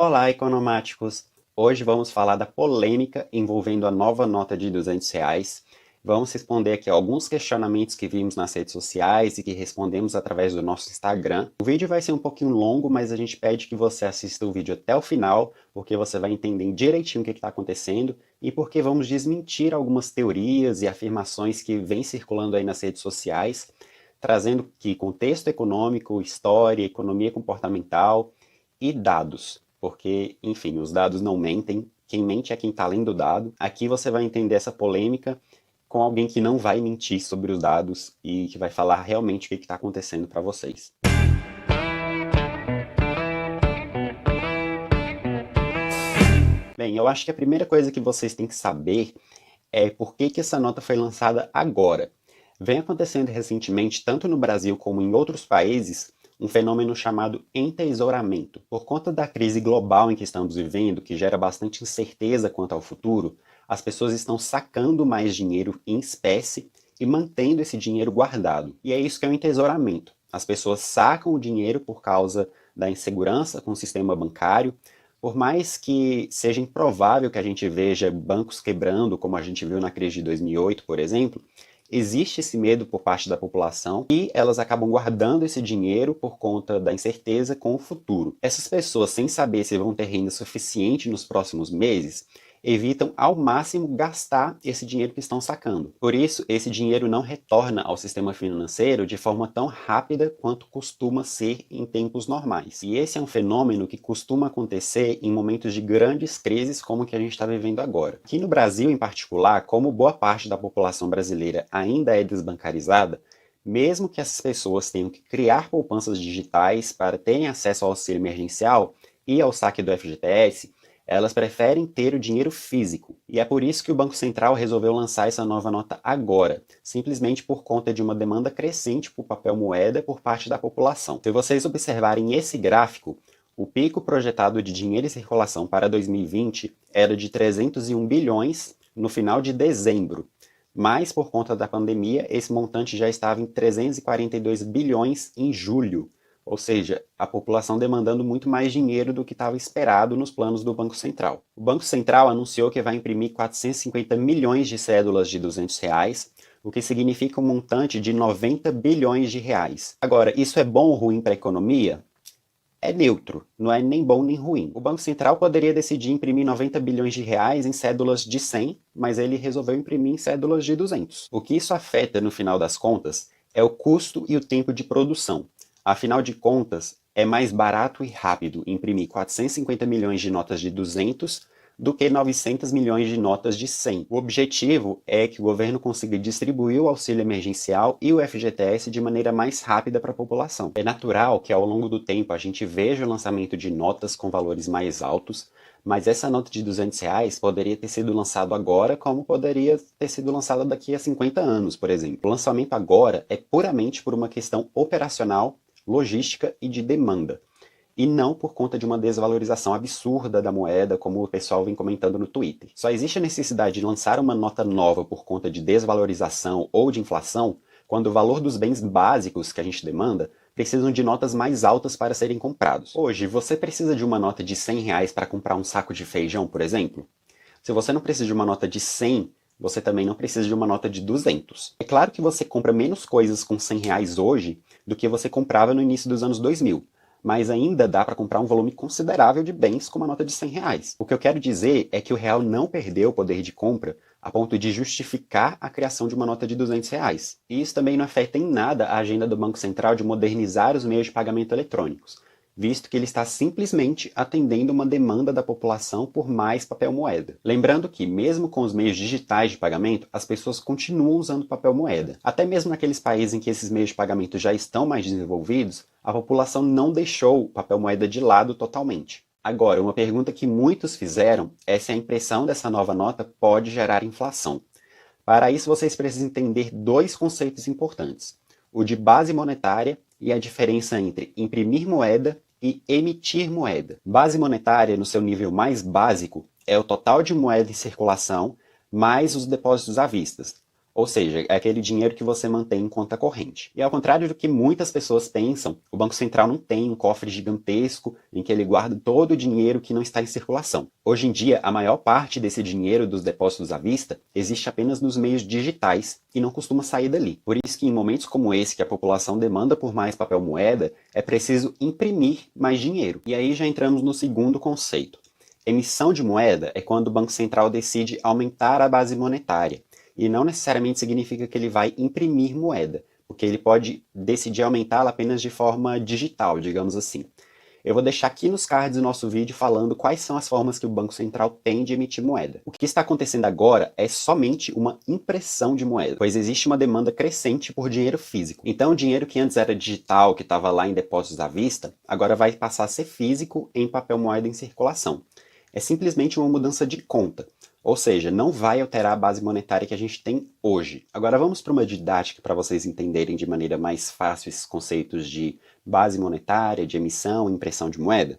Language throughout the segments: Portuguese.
Olá, economáticos! Hoje vamos falar da polêmica envolvendo a nova nota de R$ 200. Vamos responder aqui alguns questionamentos que vimos nas redes sociais e que respondemos através do nosso Instagram. O vídeo vai ser um pouquinho longo, mas a gente pede que você assista o vídeo até o final, porque você vai entender direitinho o que está acontecendo e porque vamos desmentir algumas teorias e afirmações que vêm circulando aí nas redes sociais, trazendo aqui contexto econômico, história, economia comportamental e dados, porque, enfim, os dados não mentem, quem mente é quem está lendo o dado. Aqui você vai entender essa polêmica com alguém que não vai mentir sobre os dados e que vai falar realmente o que está acontecendo para vocês. Bem, eu acho que a primeira coisa que vocês têm que saber é por que essa nota foi lançada agora. Vem acontecendo recentemente, tanto no Brasil como em outros países, um fenômeno chamado entesouramento. Por conta da crise global em que estamos vivendo, que gera bastante incerteza quanto ao futuro, as pessoas estão sacando mais dinheiro em espécie e mantendo esse dinheiro guardado. E é isso que é o entesouramento. As pessoas sacam o dinheiro por causa da insegurança com o sistema bancário. Por mais que seja improvável que a gente veja bancos quebrando, como a gente viu na crise de 2008, por exemplo, existe esse medo por parte da população e elas acabam guardando esse dinheiro por conta da incerteza com o futuro. Essas pessoas, sem saber se vão ter renda suficiente nos próximos meses, evitam ao máximo gastar esse dinheiro que estão sacando. Por isso, esse dinheiro não retorna ao sistema financeiro de forma tão rápida quanto costuma ser em tempos normais. E esse é um fenômeno que costuma acontecer em momentos de grandes crises como o que a gente está vivendo agora. Aqui no Brasil, em particular, como boa parte da população brasileira ainda é desbancarizada, mesmo que essas pessoas tenham que criar poupanças digitais para terem acesso ao auxílio emergencial e ao saque do FGTS, elas preferem ter o dinheiro físico. E é por isso que o Banco Central resolveu lançar essa nova nota agora, simplesmente por conta de uma demanda crescente por papel moeda por parte da população. Se vocês observarem esse gráfico, o pico projetado de dinheiro em circulação para 2020 era de 301 bilhões no final de dezembro, mas por conta da pandemia, esse montante já estava em 342 bilhões em julho. Ou seja, a população demandando muito mais dinheiro do que estava esperado nos planos do Banco Central. O Banco Central anunciou que vai imprimir 450 milhões de cédulas de R$ 200, o que significa um montante de 90 bilhões de reais. Agora, isso é bom ou ruim para a economia? É neutro, não é nem bom nem ruim. O Banco Central poderia decidir imprimir 90 bilhões de reais em cédulas de 100, mas ele resolveu imprimir em cédulas de 200. O que isso afeta, no final das contas, é o custo e o tempo de produção. Afinal de contas, é mais barato e rápido imprimir 450 milhões de notas de 200 do que 900 milhões de notas de 100. O objetivo é que o governo consiga distribuir o auxílio emergencial e o FGTS de maneira mais rápida para a população. É natural que ao longo do tempo a gente veja o lançamento de notas com valores mais altos, mas essa nota de R$ 200 poderia ter sido lançada agora, como poderia ter sido lançada daqui a 50 anos, por exemplo. O lançamento agora é puramente por uma questão operacional, logística e de demanda, e não por conta de uma desvalorização absurda da moeda, como o pessoal vem comentando no Twitter. Só existe a necessidade de lançar uma nota nova por conta de desvalorização ou de inflação quando o valor dos bens básicos que a gente demanda precisam de notas mais altas para serem comprados. Hoje, você precisa de uma nota de R$ 100 para comprar um saco de feijão, por exemplo? Se você não precisa de uma nota de 100, você também não precisa de uma nota de 200. É claro que você compra menos coisas com R$ 100 hoje do que você comprava no início dos anos 2000, mas ainda dá para comprar um volume considerável de bens com uma nota de R$ 100. O que eu quero dizer é que o real não perdeu o poder de compra a ponto de justificar a criação de uma nota de R$ 200. E isso também não afeta em nada a agenda do Banco Central de modernizar os meios de pagamento eletrônicos, visto que ele está simplesmente atendendo uma demanda da população por mais papel moeda. Lembrando que, mesmo com os meios digitais de pagamento, as pessoas continuam usando papel moeda. Até mesmo naqueles países em que esses meios de pagamento já estão mais desenvolvidos, a população não deixou o papel moeda de lado totalmente. Agora, uma pergunta que muitos fizeram é se a impressão dessa nova nota pode gerar inflação. Para isso, vocês precisam entender dois conceitos importantes: o de base monetária e a diferença entre imprimir moeda e emitir moeda. Base monetária, no seu nível mais básico, é o total de moeda em circulação mais os depósitos à vista. Ou seja, é aquele dinheiro que você mantém em conta corrente. E ao contrário do que muitas pessoas pensam, o Banco Central não tem um cofre gigantesco em que ele guarda todo o dinheiro que não está em circulação. Hoje em dia, a maior parte desse dinheiro dos depósitos à vista existe apenas nos meios digitais e não costuma sair dali. Por isso que em momentos como esse, que a população demanda por mais papel moeda, é preciso imprimir mais dinheiro. E aí já entramos no segundo conceito. Emissão de moeda é quando o Banco Central decide aumentar a base monetária. E não necessariamente significa que ele vai imprimir moeda, porque ele pode decidir aumentá-la apenas de forma digital, digamos assim. Eu vou deixar aqui nos cards do nosso vídeo falando quais são as formas que o Banco Central tem de emitir moeda. O que está acontecendo agora é somente uma impressão de moeda, pois existe uma demanda crescente por dinheiro físico. Então o dinheiro que antes era digital, que estava lá em depósitos à vista, agora vai passar a ser físico em papel moeda em circulação. É simplesmente uma mudança de conta. Ou seja, não vai alterar a base monetária que a gente tem hoje. Agora vamos para uma didática para vocês entenderem de maneira mais fácil esses conceitos de base monetária, de emissão e impressão de moeda.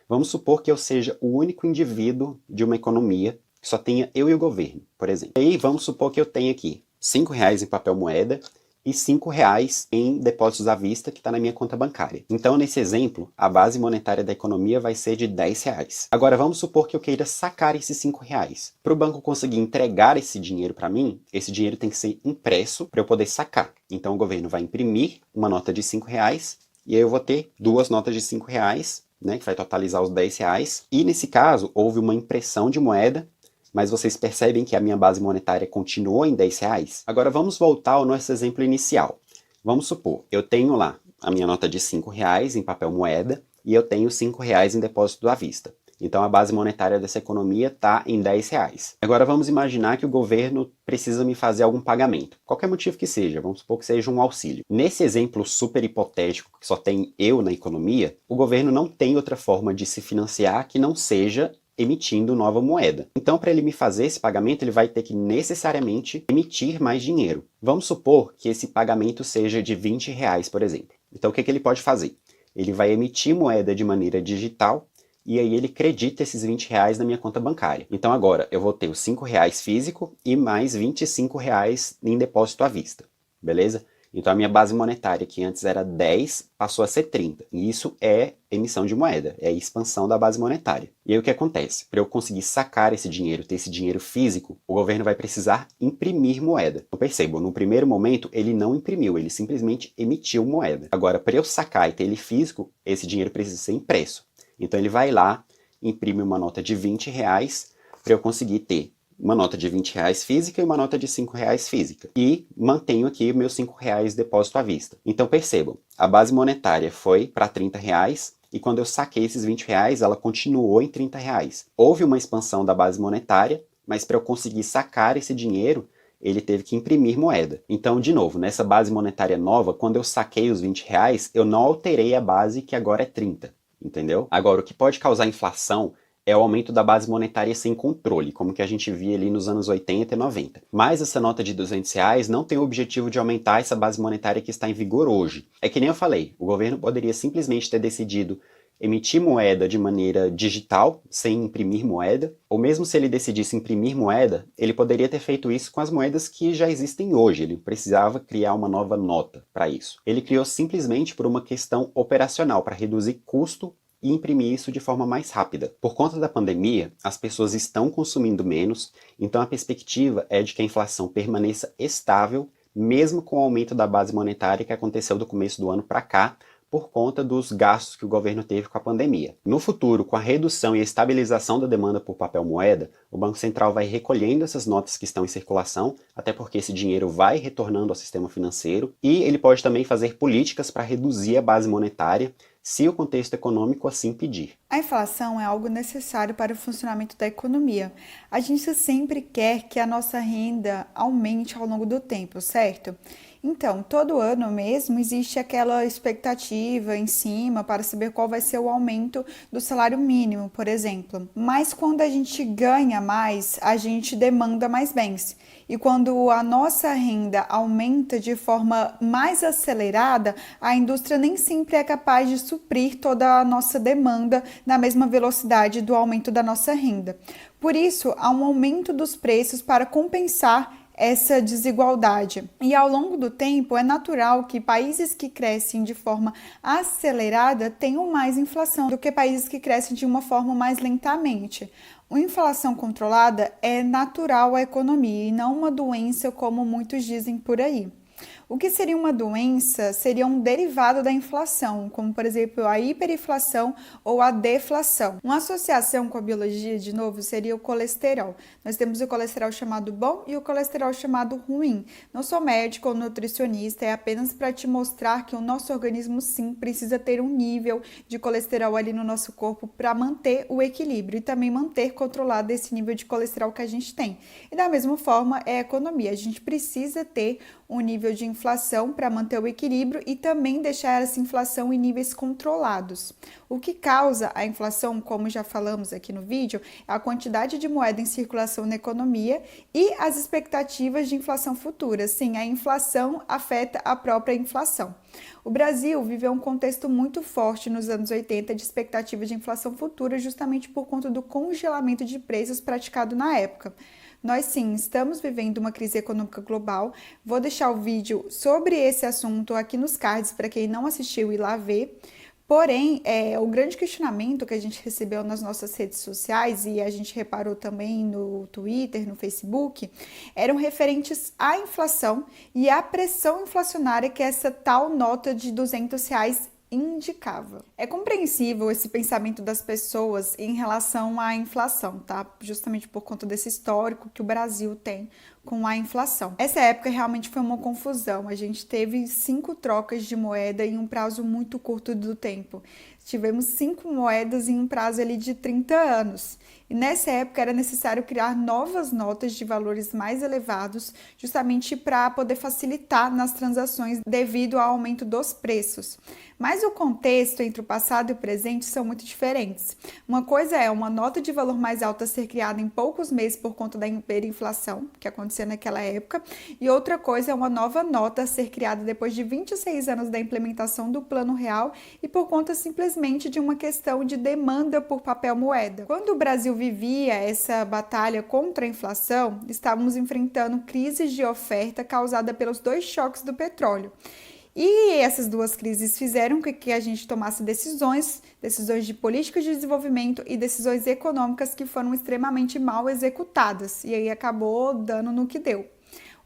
Vamos supor que eu seja o único indivíduo de uma economia que só tenha eu e o governo, por exemplo. E aí vamos supor que eu tenha aqui R$5 em papel moeda e R$5 em depósitos à vista que está na minha conta bancária. Então, nesse exemplo, a base monetária da economia vai ser de R$10. Agora, vamos supor que eu queira sacar esses R$5. Para o banco conseguir entregar esse dinheiro para mim, esse dinheiro tem que ser impresso para eu poder sacar. Então, o governo vai imprimir uma nota de R$5 e aí eu vou ter duas notas de R$5, né, que vai totalizar os R$10. E, nesse caso, houve uma impressão de moeda, mas vocês percebem que a minha base monetária continuou em R$10? Agora vamos voltar ao nosso exemplo inicial. Vamos supor, eu tenho lá a minha nota de R$5 em papel moeda e eu tenho R$5 em depósito à vista. Então a base monetária dessa economia está em R$10. Agora vamos imaginar que o governo precisa me fazer algum pagamento, qualquer motivo que seja, vamos supor que seja um auxílio. Nesse exemplo super hipotético que só tem eu na economia, o governo não tem outra forma de se financiar que não seja emitindo nova moeda. Então, para ele me fazer esse pagamento, ele vai ter que necessariamente emitir mais dinheiro. Vamos supor que esse pagamento seja de R$20, por exemplo. Então, o que ele pode fazer? Ele vai emitir moeda de maneira digital e aí ele credita esses R$20 na minha conta bancária. Então, agora, eu vou ter os R$5 físico e mais R$25 em depósito à vista. Beleza? Então a minha base monetária, que antes era 10, passou a ser 30. E isso é emissão de moeda, é a expansão da base monetária. E aí o que acontece? Para eu conseguir sacar esse dinheiro, ter esse dinheiro físico, o governo vai precisar imprimir moeda. Então percebam, no primeiro momento ele não imprimiu, ele simplesmente emitiu moeda. Agora, para eu sacar e ter ele físico, esse dinheiro precisa ser impresso. Então ele vai lá, imprime uma nota de R$20 para eu conseguir ter uma nota de R$20 física e uma nota de R$5 física. E mantenho aqui meus R$5 depósito à vista. Então percebam, a base monetária foi para R$30 e quando eu saquei esses R$20, ela continuou em R$30. Houve uma expansão da base monetária, mas para eu conseguir sacar esse dinheiro, ele teve que imprimir moeda. Então, de novo, nessa base monetária nova, quando eu saquei os R$20, eu não alterei a base que agora é 30. Entendeu? Agora, o que pode causar inflação é o aumento da base monetária sem controle, como que a gente via ali nos anos 80 e 90. Mas essa nota de R$200 não tem o objetivo de aumentar essa base monetária que está em vigor hoje. É que nem eu falei, o governo poderia simplesmente ter decidido emitir moeda de maneira digital, sem imprimir moeda, ou mesmo se ele decidisse imprimir moeda, ele poderia ter feito isso com as moedas que já existem hoje, ele precisava criar uma nova nota para isso. Ele criou simplesmente por uma questão operacional, para reduzir custo e imprimir isso de forma mais rápida. Por conta da pandemia, as pessoas estão consumindo menos, então a perspectiva é de que a inflação permaneça estável, mesmo com o aumento da base monetária que aconteceu do começo do ano para cá, por conta dos gastos que o governo teve com a pandemia. No futuro, com a redução e a estabilização da demanda por papel moeda, o Banco Central vai recolhendo essas notas que estão em circulação, até porque esse dinheiro vai retornando ao sistema financeiro, e ele pode também fazer políticas para reduzir a base monetária, se o contexto econômico assim pedir. A inflação é algo necessário para o funcionamento da economia. A gente sempre quer que a nossa renda aumente ao longo do tempo, certo? Então, todo ano mesmo existe aquela expectativa em cima para saber qual vai ser o aumento do salário mínimo, por exemplo. Mas quando a gente ganha mais, a gente demanda mais bens. E quando a nossa renda aumenta de forma mais acelerada, a indústria nem sempre é capaz de suprir toda a nossa demanda na mesma velocidade do aumento da nossa renda. Por isso, há um aumento dos preços para compensar essa desigualdade. E ao longo do tempo, é natural que países que crescem de forma acelerada tenham mais inflação do que países que crescem de uma forma mais lentamente. A inflação controlada é natural à economia e não uma doença como muitos dizem por aí. O que seria uma doença seria um derivado da inflação, como por exemplo a hiperinflação ou a deflação. Uma associação com a biologia, de novo, seria o colesterol. Nós temos o colesterol chamado bom e o colesterol chamado ruim. Não sou médico ou nutricionista, é apenas para te mostrar que o nosso organismo sim precisa ter um nível de colesterol ali no nosso corpo para manter o equilíbrio e também manter controlado esse nível de colesterol que a gente tem. E da mesma forma é a economia, a gente precisa ter um nível de inflação para manter o equilíbrio e também deixar essa inflação em níveis controlados. O que causa a inflação, como já falamos aqui no vídeo, é a quantidade de moeda em circulação na economia e as expectativas de inflação futura. Sim, a inflação afeta a própria inflação. O Brasil viveu um contexto muito forte nos anos 80 de expectativa de inflação futura, justamente por conta do congelamento de preços praticado na época. Nós sim, estamos vivendo uma crise econômica global. Vou deixar o vídeo sobre esse assunto aqui nos cards para quem não assistiu ir lá ver. Porém, o grande questionamento que a gente recebeu nas nossas redes sociais e a gente reparou também no Twitter, no Facebook, eram referentes à inflação e à pressão inflacionária que essa tal nota de R$ 200 indicava. É compreensível esse pensamento das pessoas em relação à inflação, tá? Justamente por conta desse histórico que o Brasil tem com a inflação. Essa época realmente foi uma confusão. A gente teve 5 trocas de moeda em um prazo muito curto do tempo. Tivemos 5 moedas em um prazo ali de 30 anos. E nessa época era necessário criar novas notas de valores mais elevados, justamente para poder facilitar nas transações devido ao aumento dos preços. Mas o contexto entre o passado e o presente são muito diferentes. Uma coisa é uma nota de valor mais alta ser criada em poucos meses por conta da hiperinflação, que acontecia naquela época, e outra coisa é uma nova nota ser criada depois de 26 anos da implementação do Plano Real e por conta simplesmente de uma questão de demanda por papel moeda. Quando o Brasil vivia essa batalha contra a inflação, estávamos enfrentando crises de oferta causada pelos 2 choques do petróleo. E essas 2 crises fizeram com que a gente tomasse decisões de política de desenvolvimento e decisões econômicas que foram extremamente mal executadas. E aí acabou dando no que deu.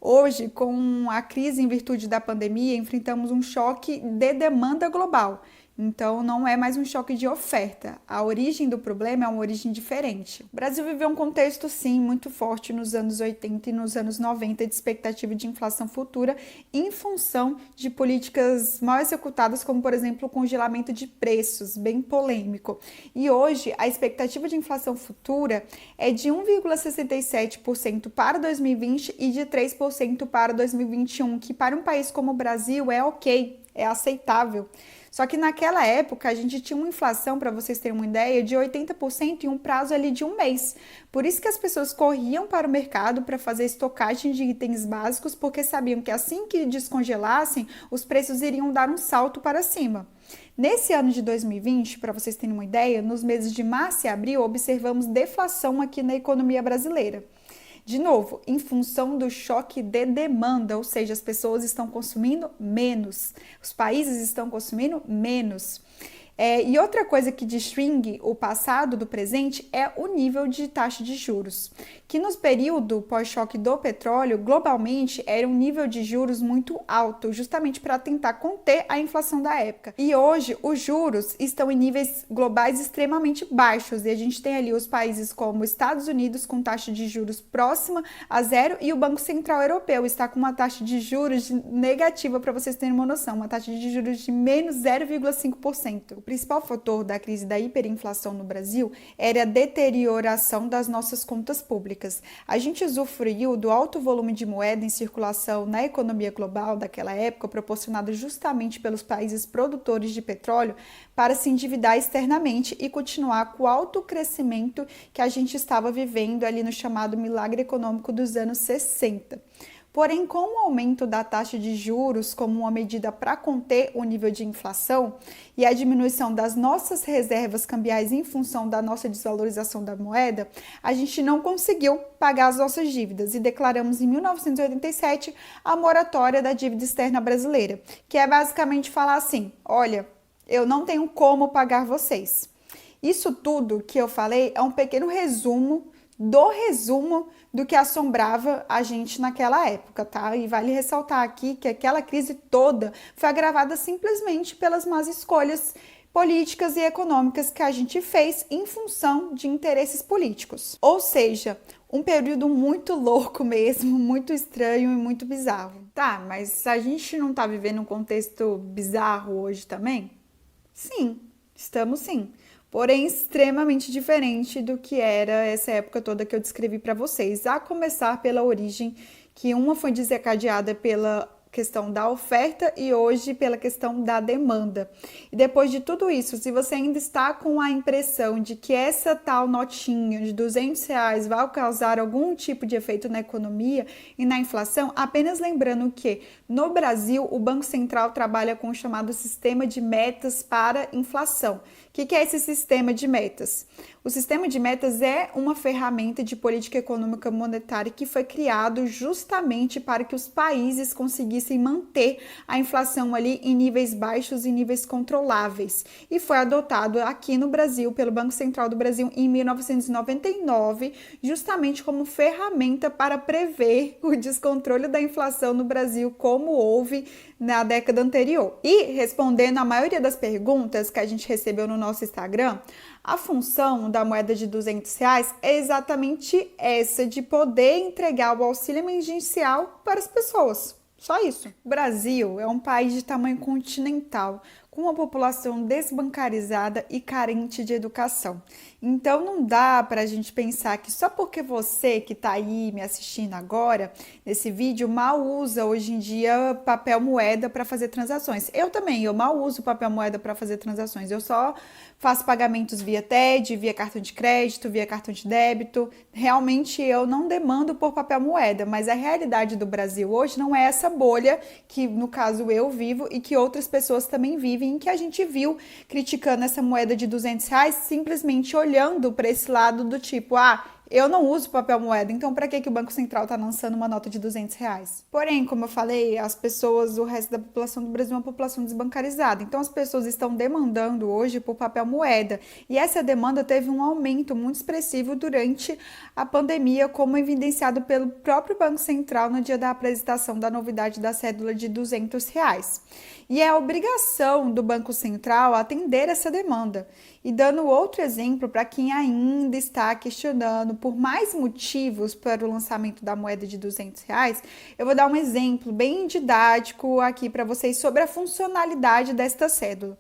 Hoje, com a crise em virtude da pandemia, enfrentamos um choque de demanda global. Então, não é mais um choque de oferta. A origem do problema é uma origem diferente. O Brasil viveu um contexto, sim, muito forte nos anos 80 e nos anos 90 de expectativa de inflação futura em função de políticas mal executadas, como, por exemplo, o congelamento de preços, bem polêmico. E hoje, a expectativa de inflação futura é de 1,67% para 2020 e de 3% para 2021, que para um país como o Brasil é ok, é aceitável. Só que naquela época a gente tinha uma inflação, para vocês terem uma ideia, de 80% em um prazo ali de um mês. Por isso que as pessoas corriam para o mercado para fazer estocagem de itens básicos, porque sabiam que assim que descongelassem, os preços iriam dar um salto para cima. Nesse ano de 2020, para vocês terem uma ideia, nos meses de março e abril observamos deflação aqui na economia brasileira. De novo, em função do choque de demanda, ou seja, as pessoas estão consumindo menos, os países estão consumindo menos. E outra coisa que distingue o passado do presente é o nível de taxa de juros, que no período pós-choque do petróleo, globalmente, era um nível de juros muito alto, justamente para tentar conter a inflação da época. E hoje, os juros estão em níveis globais extremamente baixos, e a gente tem ali os países como Estados Unidos com taxa de juros próxima a zero, e o Banco Central Europeu está com uma taxa de juros negativa, para vocês terem uma noção, uma taxa de juros de menos 0,5%. O principal fator da crise da hiperinflação no Brasil era a deterioração das nossas contas públicas. A gente usufruiu do alto volume de moeda em circulação na economia global daquela época, proporcionado justamente pelos países produtores de petróleo, para se endividar externamente e continuar com o alto crescimento que a gente estava vivendo ali no chamado milagre econômico dos anos 60. Porém, com o aumento da taxa de juros como uma medida para conter o nível de inflação e a diminuição das nossas reservas cambiais em função da nossa desvalorização da moeda, a gente não conseguiu pagar as nossas dívidas e declaramos em 1987 a moratória da dívida externa brasileira, que é basicamente falar assim: olha, eu não tenho como pagar vocês. Isso tudo que eu falei é um pequeno resumo do que assombrava a gente naquela época, tá? E vale ressaltar aqui que aquela crise toda foi agravada simplesmente pelas más escolhas políticas e econômicas que a gente fez em função de interesses políticos. Ou seja, um período muito louco mesmo, muito estranho e muito bizarro. Tá, mas a gente não tá vivendo um contexto bizarro hoje também? Sim, estamos sim. Porém, extremamente diferente do que era essa época toda que eu descrevi para vocês, a começar pela origem, que uma foi desencadeada pela questão da oferta e hoje pela questão da demanda. E depois de tudo isso, se você ainda está com a impressão de que essa tal notinha de R$ 200 vai causar algum tipo de efeito na economia e na inflação, apenas lembrando que no Brasil o Banco Central trabalha com o chamado sistema de metas para inflação. O que é esse sistema de metas? O sistema de metas é uma ferramenta de política econômica monetária que foi criado justamente para que os países conseguissem manter a inflação ali em níveis baixos e níveis controláveis. E foi adotado aqui no Brasil pelo Banco Central do Brasil em 1999, justamente como ferramenta para prever o descontrole da inflação no Brasil, como houve na década anterior. E respondendo a maioria das perguntas que a gente recebeu no nosso Instagram, a função da moeda de R$ 200 é exatamente essa, de poder entregar o auxílio emergencial para as pessoas. Só isso. O Brasil é um país de tamanho continental, com uma população desbancarizada e carente de educação. Então não dá para a gente pensar que só porque você que está aí me assistindo agora, nesse vídeo, mal usa hoje em dia papel moeda para fazer transações. Eu também, eu mal uso papel moeda para fazer transações. Eu só faço pagamentos via TED, via cartão de crédito, via cartão de débito. Realmente eu não demando por papel moeda, mas a realidade do Brasil hoje não é essa bolha que, no caso, eu vivo e que outras pessoas também vivem, em que a gente viu criticando essa moeda de R$ 200, simplesmente olhando para esse lado do tipo, eu não uso papel moeda, então para que o Banco Central está lançando uma nota de R$ 200? Porém, como eu falei, as pessoas, o resto da população do Brasil é uma população desbancarizada, então as pessoas estão demandando hoje por papel moeda, e essa demanda teve um aumento muito expressivo durante a pandemia, como evidenciado pelo próprio Banco Central no dia da apresentação da novidade da cédula de R$ 200. E é a obrigação do Banco Central atender essa demanda. E dando outro exemplo para quem ainda está questionando por mais motivos para o lançamento da moeda de R$ 200, eu vou dar um exemplo bem didático aqui para vocês sobre a funcionalidade desta cédula.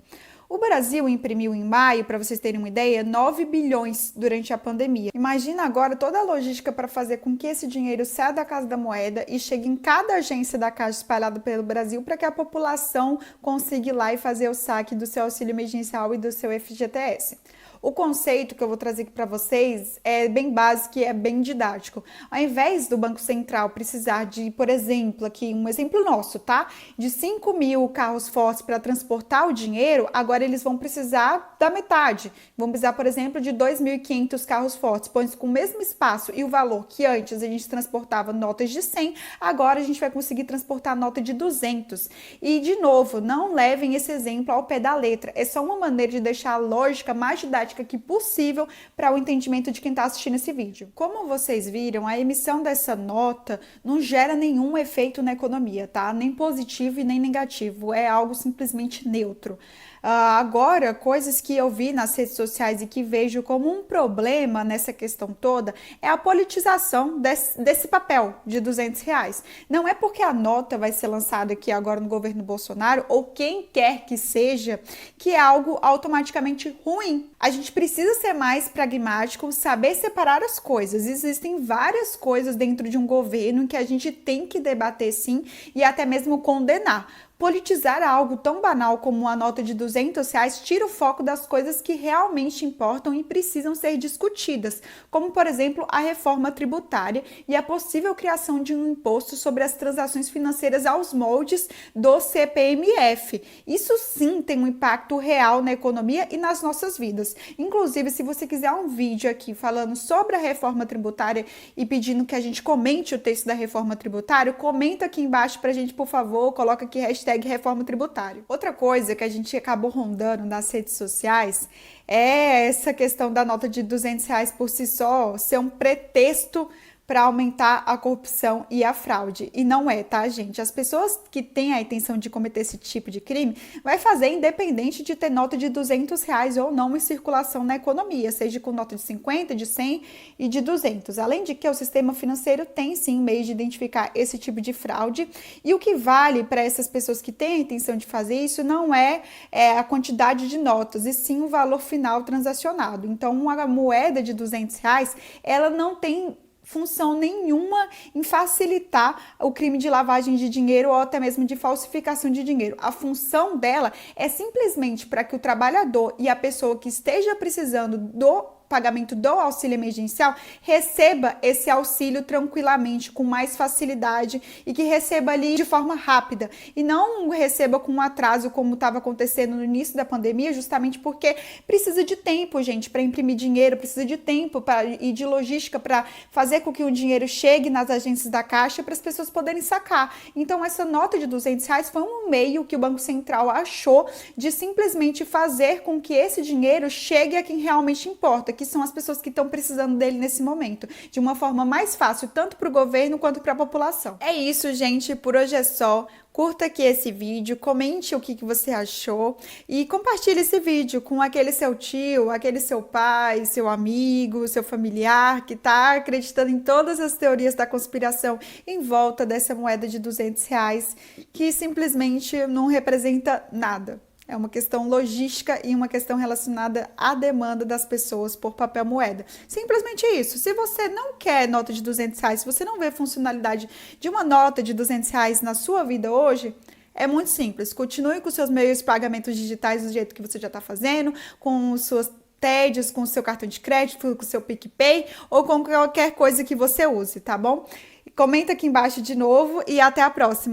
O Brasil imprimiu em maio, para vocês terem uma ideia, 9 bilhões durante a pandemia. Imagina agora toda a logística para fazer com que esse dinheiro saia da Casa da Moeda e chegue em cada agência da Caixa espalhada pelo Brasil para que a população consiga ir lá e fazer o saque do seu auxílio emergencial e do seu FGTS. O conceito que eu vou trazer aqui para vocês é bem básico e é bem didático. Ao invés do Banco Central precisar de, por exemplo, aqui um exemplo nosso, tá? De 5 mil carros fortes para transportar o dinheiro, agora eles vão precisar da metade. Vão precisar, por exemplo, de 2.500 carros fortes, pois com o mesmo espaço e o valor que antes a gente transportava notas de 100, agora a gente vai conseguir transportar nota de 200. E, de novo, não levem esse exemplo ao pé da letra. É só uma maneira de deixar a lógica mais didática que possível para o entendimento de quem está assistindo esse vídeo. Como vocês viram, a emissão dessa nota não gera nenhum efeito na economia, tá? Nem positivo e nem negativo, é algo simplesmente neutro. Agora, coisas que eu vi nas redes sociais e que vejo como um problema nessa questão toda é a politização desse papel de R$ 200. Não é porque a nota vai ser lançada aqui agora no governo Bolsonaro ou quem quer que seja, que é algo automaticamente ruim. A gente precisa ser mais pragmático, saber separar as coisas. Existem várias coisas dentro de um governo que a gente tem que debater sim e até mesmo condenar. Politizar algo tão banal como uma nota de R$ 200 tira o foco das coisas que realmente importam e precisam ser discutidas, como, por exemplo, a reforma tributária e a possível criação de um imposto sobre as transações financeiras aos moldes do CPMF. Isso sim tem um impacto real na economia e nas nossas vidas. Inclusive, se você quiser um vídeo aqui falando sobre a reforma tributária e pedindo que a gente comente o texto da reforma tributária, comenta aqui embaixo pra gente, por favor, coloca aqui hashtag reforma tributária. Outra coisa que a gente acabou rondando nas redes sociais é essa questão da nota de R$ 200 por si só ser um pretexto para aumentar a corrupção e a fraude. E não é, tá, gente? As pessoas que têm a intenção de cometer esse tipo de crime vai fazer independente de ter nota de R$ 200 ou não em circulação na economia, seja com nota de 50, de 100 e de 200. Além de que o sistema financeiro tem sim meio de identificar esse tipo de fraude, e o que vale para essas pessoas que têm a intenção de fazer isso não é a quantidade de notas, e sim o valor final transacionado. Então, uma moeda de R$ 200, ela não tem função nenhuma em facilitar o crime de lavagem de dinheiro ou até mesmo de falsificação de dinheiro. A função dela é simplesmente para que o trabalhador e a pessoa que esteja precisando do pagamento do auxílio emergencial receba esse auxílio tranquilamente, com mais facilidade, e que receba ali de forma rápida e não receba com um atraso como estava acontecendo no início da pandemia, justamente porque precisa de tempo, gente, para imprimir dinheiro, precisa de tempo e de logística para fazer com que o dinheiro chegue nas agências da Caixa para as pessoas poderem sacar. Então essa nota de R$ 200 foi um meio que o Banco Central achou de simplesmente fazer com que esse dinheiro chegue a quem realmente importa, que são as pessoas que estão precisando dele nesse momento, de uma forma mais fácil, tanto para o governo quanto para a população. É isso, gente, por hoje é só. Curta aqui esse vídeo, comente o que você achou e compartilhe esse vídeo com aquele seu tio, aquele seu pai, seu amigo, seu familiar que está acreditando em todas as teorias da conspiração em volta dessa moeda de R$ 200 que simplesmente não representa nada. É uma questão logística e uma questão relacionada à demanda das pessoas por papel moeda. Simplesmente isso. Se você não quer nota de R$ 200, se você não vê funcionalidade de uma nota de R$ 200 na sua vida hoje, é muito simples. Continue com seus meios de pagamentos digitais do jeito que você já está fazendo, com suas TEDs, com o seu cartão de crédito, com o seu PicPay ou com qualquer coisa que você use, tá bom? Comenta aqui embaixo de novo e até a próxima.